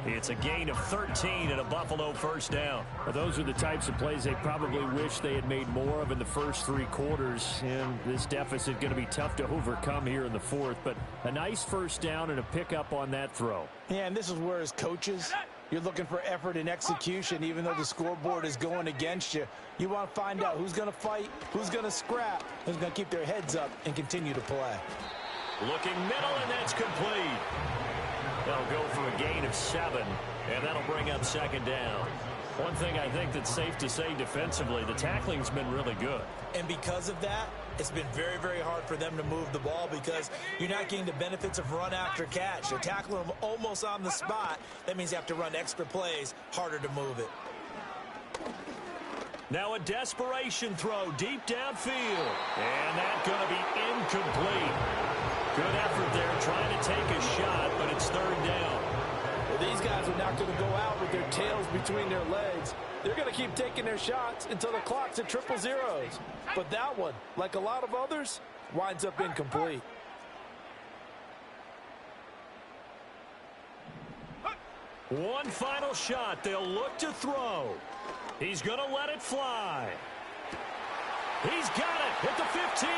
It's a gain of 13 and a Buffalo first down. Well, those are the types of plays they probably wish they had made more of in the first 3 quarters. And this deficit going to be tough to overcome here in the 4th. But a nice first down and a pickup on that throw. Yeah, and this is where, as coaches, you're looking for effort and execution. Even though the scoreboard is going against you, you want to find out who's going to fight, who's going to scrap, who's going to keep their heads up and continue to play. Looking middle, and that's complete. They'll go for a gain of 7, and that'll bring up 2nd down. One thing I think that's safe to say defensively, the tackling's been really good. And because of that, it's been very, very hard for them to move the ball because you're not getting the benefits of run after catch. They're tackling them almost on the spot. That means you have to run extra plays, harder to move it. Now a desperation throw deep downfield. And that's going to be incomplete. Good effort there trying to take a shot, but it's 3rd down. Well, these guys are not going to go out with their tails between their legs. They're going to keep taking their shots until the clock's at 000. But that one, like a lot of others, winds up incomplete. One final shot. They'll look to throw. He's going to let it fly. He's got it at the 15.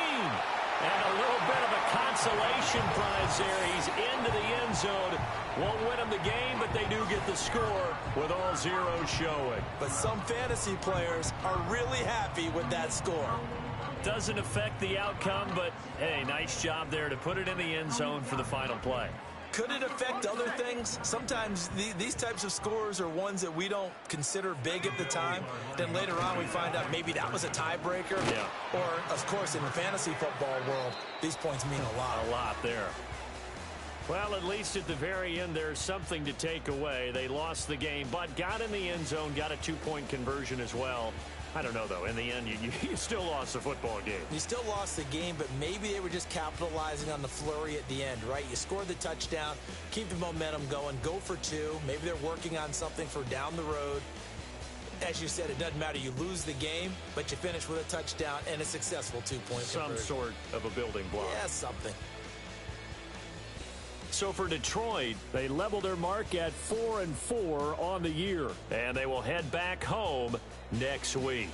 And a little bit of a consolation prize there. He's into the end zone. Won't win him the game, but they do get the score with all zeros showing. But some fantasy players are really happy with that score. Doesn't affect the outcome, but, hey, nice job there to put it in the end zone for the final play. Could it affect other things? Sometimes these types of scores are ones that we don't consider big at the time. Then later on we find out maybe that was a tiebreaker. Yeah. Or, of course, in the fantasy football world, these points mean a lot. A lot there. Well, at least at the very end, there's something to take away. They lost the game, but got in the end zone, got a 2-point conversion as well. I don't know, though. In the end, you still lost the football game. You still lost the game, but maybe they were just capitalizing on the flurry at the end, right? You score the touchdown, keep the momentum going, go for 2. Maybe they're working on something for down the road. As you said, it doesn't matter. You lose the game, but you finish with a touchdown and a successful 2-point conversion. Some sort of a building block. Yeah, something. So for Detroit, they level their mark at 4-4 on the year. And they will head back home next week.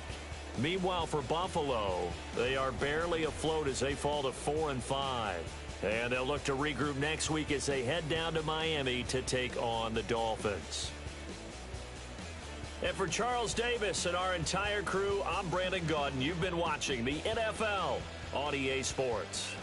Meanwhile, for Buffalo, they are barely afloat as they fall to 4-5. And they'll look to regroup next week as they head down to Miami to take on the Dolphins. And for Charles Davis and our entire crew, I'm Brandon Gaudin. You've been watching the NFL on EA Sports.